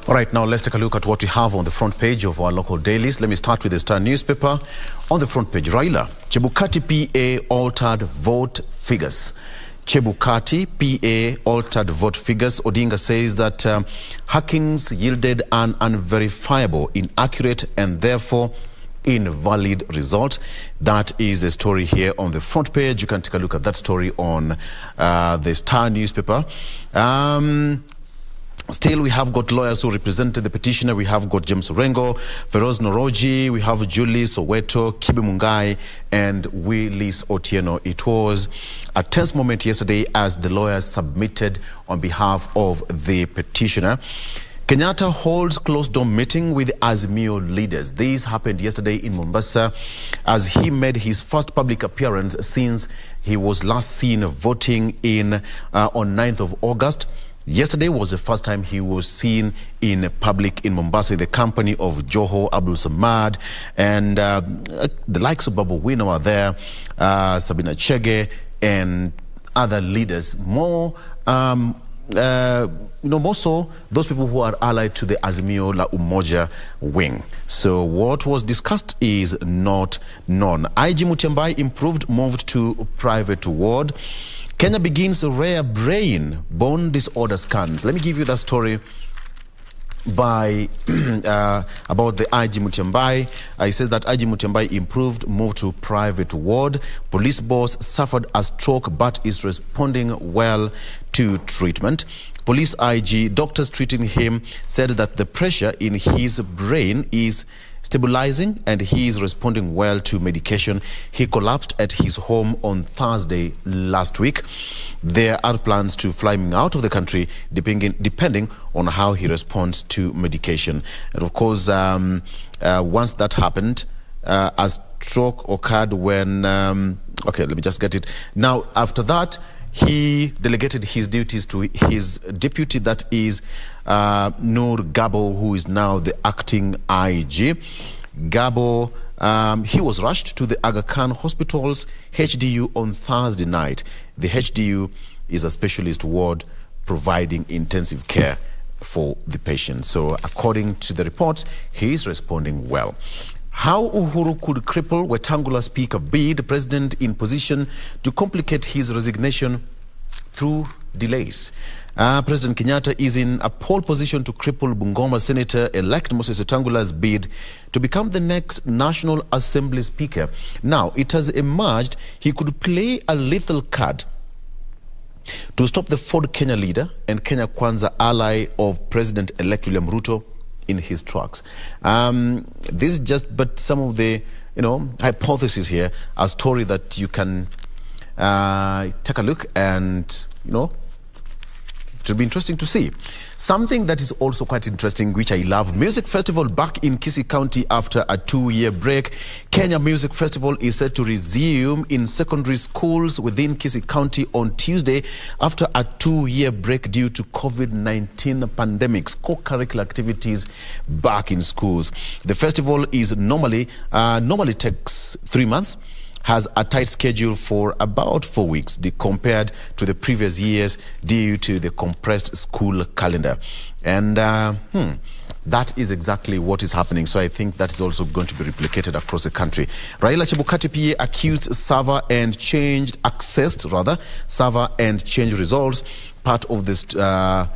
All right, now let's take a look at what we have on the front page of our local dailies. Let me start with the Star newspaper. On the front page, Raila, Chebukati PA altered vote figures. Chebukati PA altered vote figures. Odinga says that hackings yielded an unverifiable, inaccurate, and therefore invalid result. That is the story here on the front page. You can take a look at that story on the Star newspaper. Still, we have got lawyers who represented the petitioner. We have got James Orengo, Feroz Noroji, we have Julie Soweto, Kibe Mungai, and Willis Otieno. It was a tense moment yesterday as the lawyers submitted on behalf of the petitioner. Kenyatta holds closed-door meeting with Azimio leaders. This happened yesterday in Mombasa as he made his first public appearance since he was last seen voting on 9th of August. Yesterday was the first time he was seen in public in Mombasa in the company of Joho Abdul Samad and the likes of Babu Wino are there, Sabina Chege and other leaders. More so those people who are allied to the Azimio La Umoja wing. So what was discussed is not known. IG Mutyambai moved to private ward. Kenya begins rare brain bone disorder scans. Let me give you that story by about the IG Mutyambai. He says that IG Mutyambai moved to private ward. Police boss suffered a stroke but is responding well to treatment. Police IG, doctors treating him said that the pressure in his brain is stabilizing and he is responding well to medication. He collapsed at his home on Thursday last week. There are plans to fly him out of the country depending on how he responds to medication. And of course, once that happened, a stroke occurred when, okay, let me just get it. Now, after that, he delegated his duties to his deputy, that is Noor Gabo, who is now the acting IG. Gabo, he was rushed to the Aga Khan Hospital's HDU on Thursday night. The HDU is a specialist ward providing intensive care for the patient. So according to the reports, he is responding well. How Uhuru could cripple Wetangula Speaker bid, the president in position to complicate his resignation through delays. President Kenyatta is in a pole position to cripple Bungoma Senator-elect Moses Wetangula's bid to become the next National Assembly Speaker. Now, it has emerged he could play a lethal card to stop the Ford Kenya leader and Kenya Kwanza ally of President-elect William Ruto in his tracks. This is just but some of the hypotheses here, a story that you can take a look and it will be interesting to see. Something that is also quite interesting, which I love, Music Festival back in Kisii County after a 2-year break. Kenya Music Festival is set to resume in secondary schools within Kisii County on Tuesday after a 2-year break due to COVID-19 pandemics. Co-curricular activities back in schools. The festival is normally takes 3 months, has a tight schedule for about 4 weeks compared to the previous years due to the compressed school calendar. And that is exactly what is happening. So I think that is also going to be replicated across the country. Raila Chebukati PA accused server and changed results, part of this, the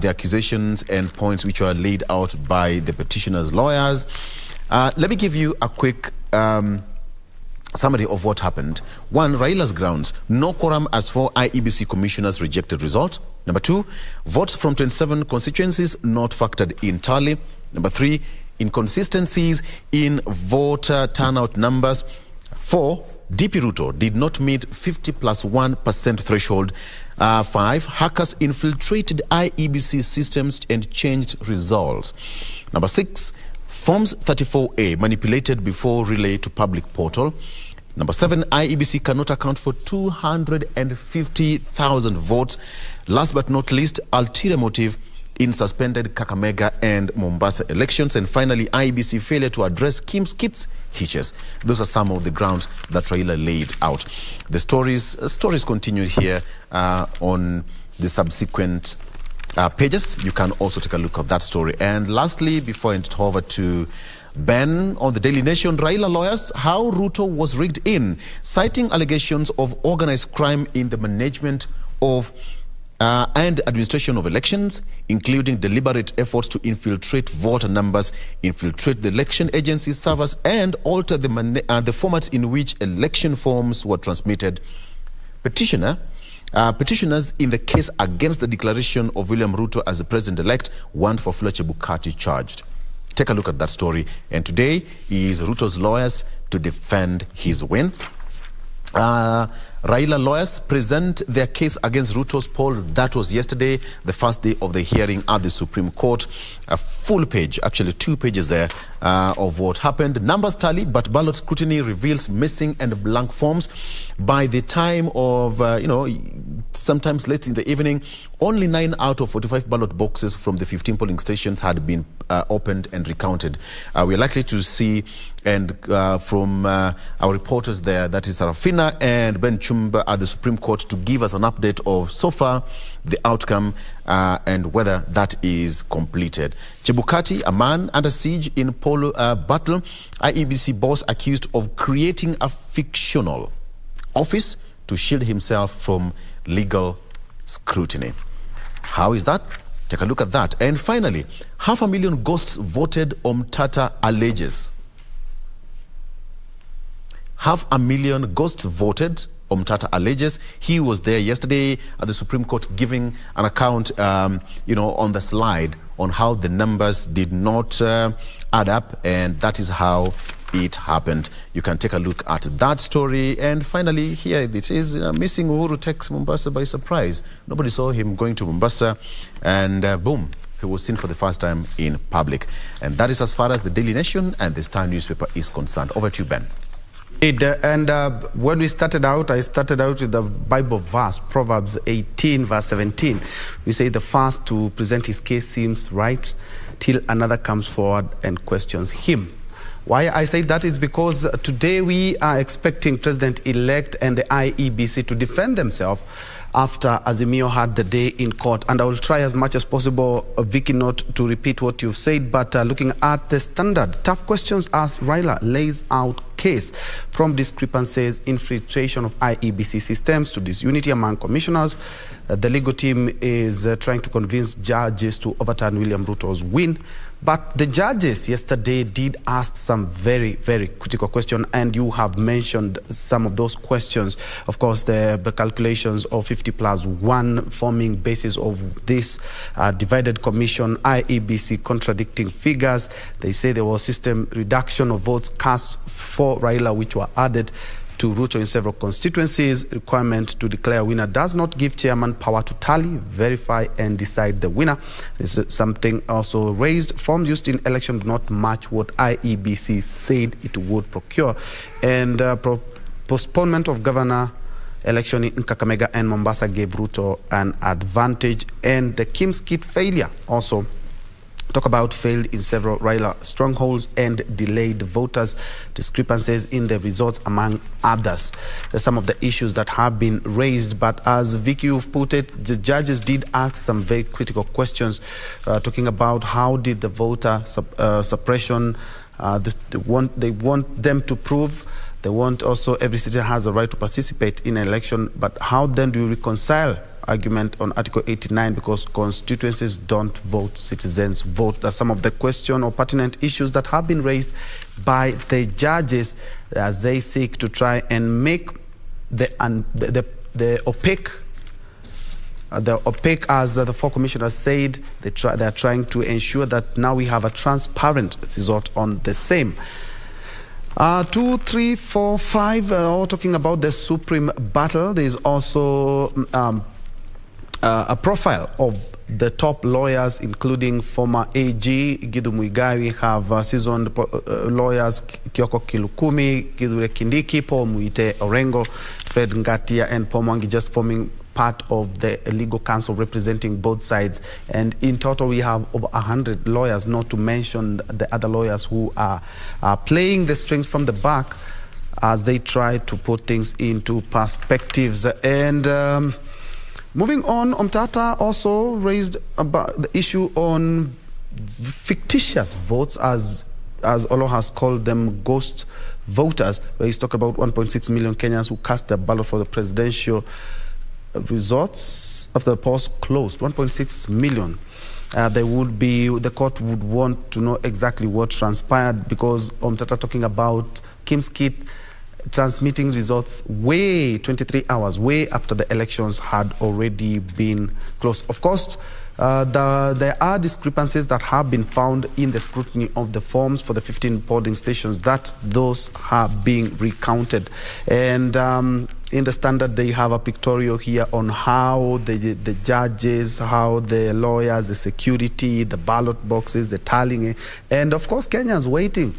accusations and points which were laid out by the petitioner's lawyers. Let me give you a quick summary of what happened. 1, Raila's grounds: no quorum as 4 IEBC commissioners rejected result. Number 2, votes from 27 constituencies not factored in tally. Number 3, inconsistencies in voter turnout numbers. 4, DP Ruto did not meet 50+1% threshold. 5, hackers infiltrated IEBC systems and changed results. Number 6, Forms 34A manipulated before relay to public portal. Number 7, IEBC cannot account for 250,000 votes. Last but not least, ulterior motive in suspended Kakamega and Mombasa elections. And finally, IEBC failure to address Kim's kids hitches. Those are some of the grounds that Raila laid out. The stories continue here on the subsequent pages. You can also take a look at that story. And lastly, before I hand it over to Ben on the Daily Nation, Raila lawyers, how Ruto was rigged in, citing allegations of organized crime in the management of and administration of elections, including deliberate efforts to infiltrate voter numbers, infiltrate the election agency servers, and alter the format in which election forms were transmitted. Petitioners in the case against the declaration of William Ruto as the president-elect want for Chebukati charged. Take a look at that story. And today is Ruto's lawyers to defend his win. Raila lawyers present their case against Ruto's poll. That was yesterday, the first day of the hearing at the Supreme Court. A full page, actually 2 pages there, of what happened. Numbers tally, but ballot scrutiny reveals missing and blank forms. By the time of, sometimes late in the evening, only 9 out of 45 ballot boxes from the 15 polling stations had been opened and recounted. We're likely to see, and from our reporters there, that is Sarafina and Ben Chumba at the Supreme Court, to give us an update of so far the outcome and whether that is completed. Chebukati, a man under siege in poll battle, IEBC boss accused of creating a fictional office to shield himself from legal scrutiny. How is that? Take a look at that. And finally, 500,000 ghosts voted, Omtata alleges. 500,000 ghosts voted, Omtata alleges. He was there yesterday at the Supreme Court giving an account, on the slide on how the numbers did not add up, and that is how it happened. You can take a look at that story. And finally, here it is, missing Uhuru takes Mombasa by surprise. Nobody saw him going to Mombasa, and boom, he was seen for the first time in public. And that is as far as the Daily Nation and the Star newspaper is concerned. Over to you, Ben. And when we started out, I started out with the Bible verse, Proverbs 18, verse 17. We say the first to present his case seems right till another comes forward and questions him. Why I say that is because today we are expecting President-elect and the IEBC to defend themselves after Azimio had the day in court. And I will try as much as possible, Vicky, not to repeat what you've said, but looking at the standard, tough questions as Raila lays out case from discrepancies, infiltration of IEBC systems to disunity among commissioners. The legal team is trying to convince judges to overturn William Ruto's win. But the judges yesterday did ask some very, very critical questions, and you have mentioned some of those questions. Of course, the calculations of 50+1 forming basis of this divided commission, IEBC contradicting figures. They say there was system reduction of votes cast for Raila, which were added to Ruto in several constituencies. Requirement to declare a winner does not give chairman power to tally, verify, and decide the winner. This is something also raised. Forms used in election do not match what IEBC said it would procure. And postponement of governor election in Kakamega and Mombasa gave Ruto an advantage. And the Kim's kit failure also talk about failed in several Raila strongholds and delayed voters, discrepancies in the results, among others. There's some of the issues that have been raised, but as Vicky, you've put it, the judges did ask some very critical questions, talking about how did the voter suppression, they want them to prove. They want also every citizen has a right to participate in an election, but how then do you reconcile argument on Article 89 because constituencies don't vote, citizens vote? That's some of the question or pertinent issues that have been raised by the judges as they seek to try and make the opaque, as the 4 commissioners said, they are trying to ensure that now we have a transparent result on the same. 2, 3, 4, 5, all talking about the supreme battle. There is also a profile of the top lawyers, including former AG Githu Muigai. We have seasoned lawyers Kioko Kilukumi, Githure Kindiki, Paul Muite Orengo, Fred Ngatia, and Paul Mwangi, just forming part of the legal council representing both sides. And in total, we have over 100 lawyers, not to mention the other lawyers who are playing the strings from the back as they try to put things into perspectives. And Moving on, Omtata also raised about the issue on fictitious votes, as Olo has called them, ghost voters, where he's talking about 1.6 million Kenyans who cast their ballot for the presidential results after the polls closed. 1.6 million. The court would want to know exactly what transpired, because Omtata talking about Kim's Kit transmitting results 23 hours way after the elections had already been closed. Of course, there are discrepancies that have been found in the scrutiny of the forms for the 15 polling stations, that those are being recounted. And in the Standard, they have a pictorial here on how the judges, how the lawyers, the security, the ballot boxes, the tallying, and of course Kenyans waiting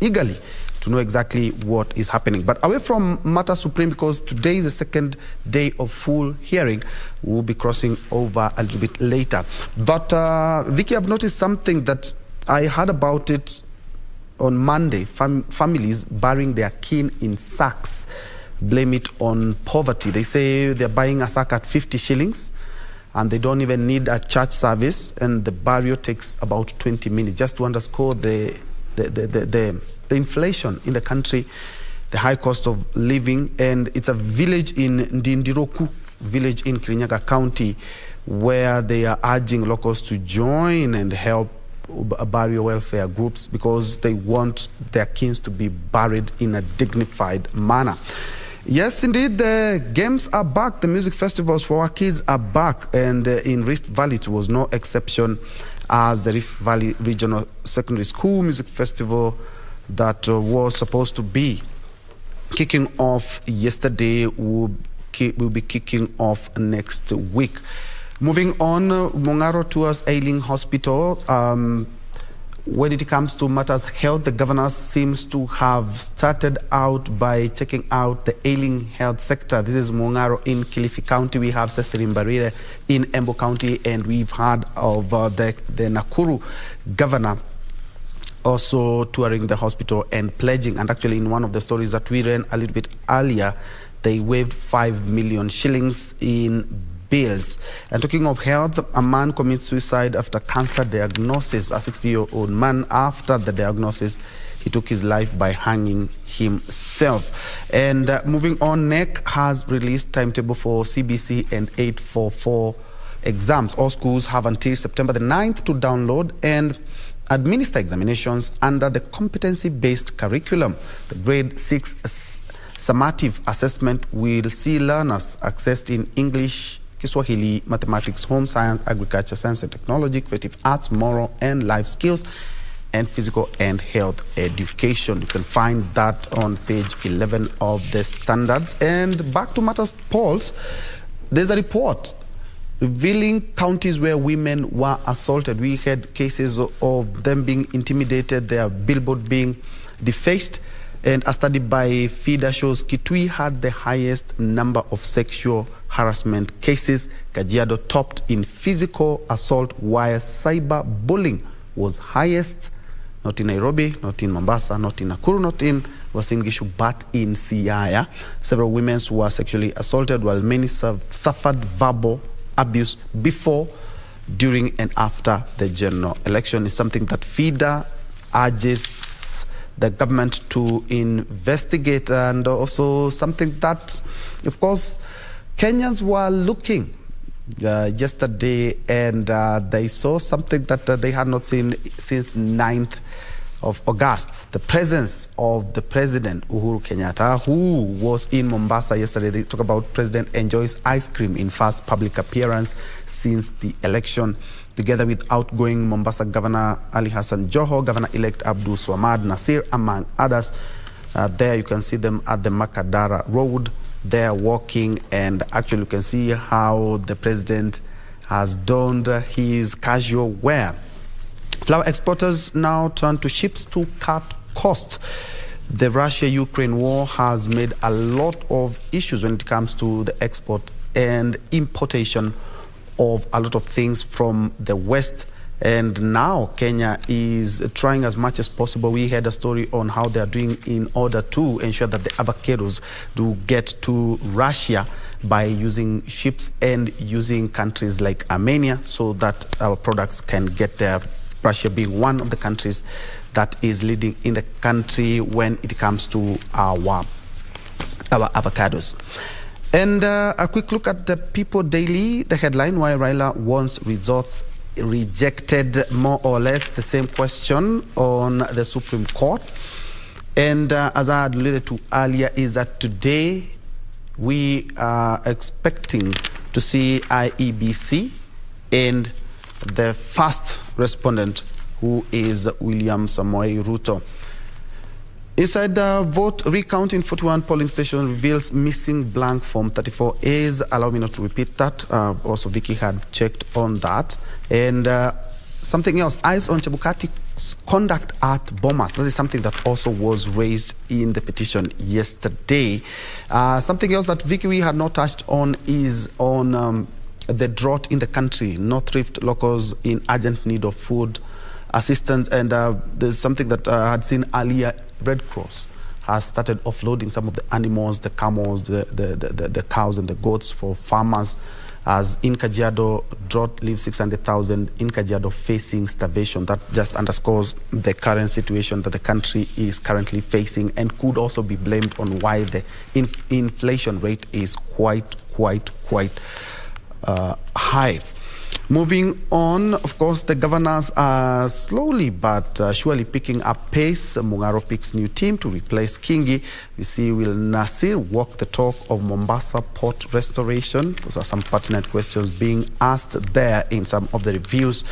eagerly to know exactly what is happening. But away from matter supreme, because today is the second day of full hearing, we'll be crossing over a little bit later. But Vicky, I've noticed something that I heard about it on Monday. Families burying their kin in sacks, blame it on poverty. They say they're buying a sack at 50 shillings and they don't even need a church service, and the burial takes about 20 minutes, just to underscore the inflation in the country, the high cost of living. And it's a village in Ndindiroku, village in Kirinyaga County, where they are urging locals to join and help burial welfare groups, because they want their kins to be buried in a dignified manner. Yes, indeed, the games are back. The music festivals for our kids are back. And in Rift Valley, it was no exception, as the Rift Valley Regional Secondary School Music Festival that was supposed to be kicking off yesterday will be kicking off next week. Moving on, Mongaro Tours Ailing Hospital. When it comes to matters health, the governor seems to have started out by checking out the ailing health sector. This is Mongaro in Kilifi County. We have Cecily Mbarire in Embu County, and we've heard of the Nakuru governor also touring the hospital and pledging. And actually, in one of the stories that we ran a little bit earlier, they waived 5 million shillings in bills. And talking of health, a man commits suicide after cancer diagnosis. A 60-year-old man, after the diagnosis, he took his life by hanging himself. And moving on, NEC has released timetable for CBC and 844 exams. All schools have until September the 9th to download and administer examinations under the competency-based curriculum. The grade 6 summative assessment will see learners assessed in English, Kiswahili, mathematics, home science, agriculture, science and technology, creative arts, moral and life skills, and physical and health education. You can find that on page 11 of the standards. And back to matters polls, there's a report revealing counties where women were assaulted. We had cases of them being intimidated, their billboard being defaced. And a study by FIDA shows Kitui had the highest number of sexual harassment cases. Kajiado topped in physical assault, while cyber bullying was highest. Not in Nairobi, not in Mombasa, not in Nakuru, not in Uasin Gishu, but in Siaya. Several women were sexually assaulted, while many suffered verbal abuse before, during, and after the general election. Is something that FIDA urges the government to investigate, and also something that, of course, Kenyans were looking yesterday, and they saw something that they had not seen since 9th of August, the presence of the President, Uhuru Kenyatta, who was in Mombasa yesterday. They talk about President enjoys ice cream in first public appearance since the election, together with outgoing Mombasa Governor Ali Hassan Joho, Governor-elect Abdul Swamad Nasir, among others. There you can see them at the Makadara Road. They're walking, and actually you can see how the President has donned his casual wear. Flour exporters now turn to ships to cut costs. The Russia-Ukraine war has made a lot of issues when it comes to the export and importation of a lot of things from the West, And now Kenya is trying as much as possible. We had a story on how they are doing in order to ensure that the avocados do get to Russia by using ships and using countries like Armenia so that our products can get there. Russia being one of the countries that is leading in the country when it comes to our avocados. And a quick look at the People Daily, the headline, why Raila wants results rejected, more or less the same question on the Supreme Court. And as I had alluded to earlier, is that today we are expecting to see IEBC and the first respondent, who is William Ruto. Inside the vote recount in 41 polling stations reveals missing blank form 34As. Allow me not to repeat that. Also, Vicky had checked on that. And something else, eyes on Chebukati's conduct at Bomas. That is something that also was raised in the petition yesterday. Something else that Vicky we had not touched on is on the drought in the country. North Rift locals in urgent need of food assistance. And there's something that I had seen earlier. Red Cross has started offloading some of the animals, the camels, the cows and the goats for farmers, as in Kajiado, drought leaves 600,000 in Kajiado facing starvation. That just underscores the current situation that the country is currently facing and could also be blamed on why the inflation rate is quite high. Moving on, of course, the governors are slowly but surely picking up pace. Mungaro picks new team to replace Kingi. We see Will Nasir walk the talk of Mombasa port restoration. Those are some pertinent questions being asked there in some of the reviews.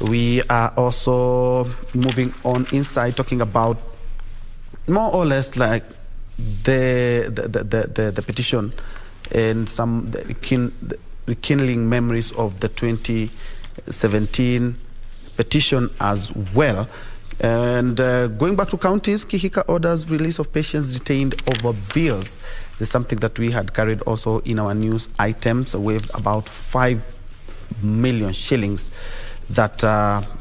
We are also moving on inside, talking about more or less like the petition and some rekindling memories of the 2017 petition as well. And going back to counties, Kihika orders release of patients detained over bills. There's something that we had carried also in our news items, with about 5 million shillings that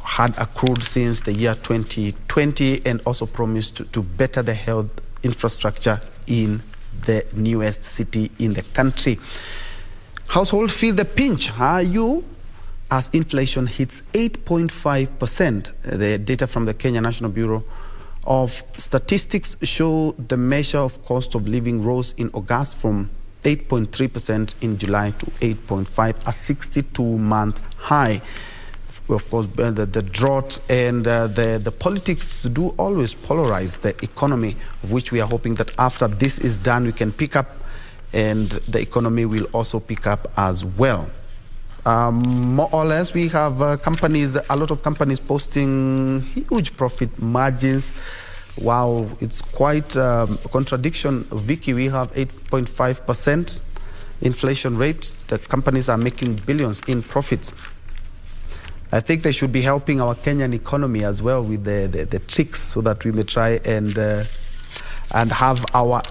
had accrued since the year 2020, and also promised to better the health infrastructure in the newest city in the country. Household feel the pinch. Are you? As inflation hits 8.5%. The data from the Kenya National Bureau of Statistics show the measure of cost of living rose in August from 8.3% in July to 8.5%, a 62-month high. Of course, the drought and the politics do always polarize the economy, of which we are hoping that after this is done, we can pick up, and the economy will also pick up as well. More or less, we have companies, a lot of companies posting huge profit margins. Wow, it's quite a contradiction. Vicky, we have 8.5% inflation rate. The companies are making billions in profits. I think they should be helping our Kenyan economy as well with the tricks, so that we may try and have our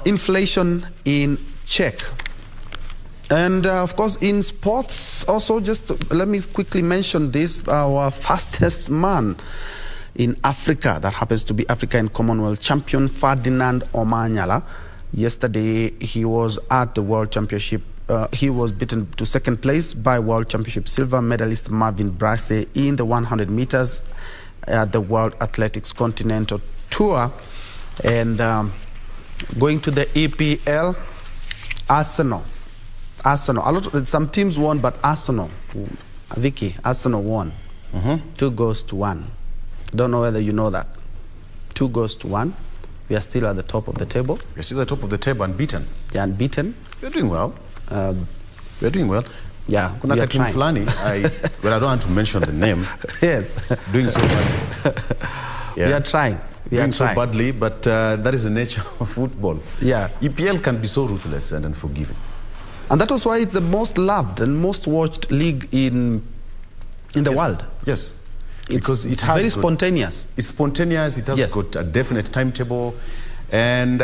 inflation in check. And of course, in sports also, just let me quickly mention this, our fastest man in Africa, that happens to be Africa and Commonwealth champion Ferdinand Omanyala. Yesterday, he was at the World Championship. He was beaten to second place by World Championship silver medalist Marvin Brasse in the 100 meters at the World Athletics Continental Tour. And going to the EPL, Arsenal, some teams won, but Arsenal, Vicky, Arsenal won. 2 goals to 1. Don't know whether you know that. 2 goals to 1. We are still at the top of the table. We're still at the top of the table, unbeaten. Yeah, unbeaten. We're doing well. We're doing well. Yeah, Kuna Katim Fulani, well, I don't want to mention the name. Yes. Doing so badly. Yeah. We are trying. Doing so badly, but that is the nature of football. Yeah. EPL can be so ruthless and unforgiving. And that was why it's the most loved and most watched league in the world. Yes. Because it's very spontaneous. It's spontaneous. It has got a definite timetable. And,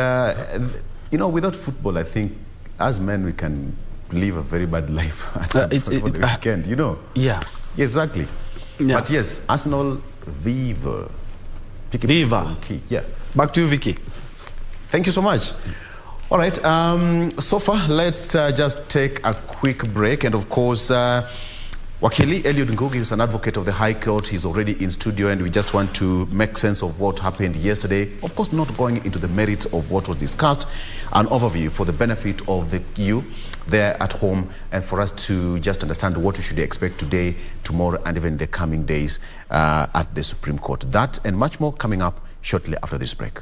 you know, without football, I think, as men, we can live a very bad life for the weekend, you know? Yeah. Exactly. Yeah. But yes, Arsenal, Viva. Viva. Yeah. Back to you, Vicky. Thank you so much. All right, so far, let's just take a quick break. And of course, Wakili Eliud Ngugi is an advocate of the High Court. He's already in studio, and we just want to make sense of what happened yesterday. Of course, not going into the merits of what was discussed, an overview for the benefit of you there at home, and for us to just understand what we should expect today, tomorrow, and even the coming days at the Supreme Court. That and much more coming up shortly after this break.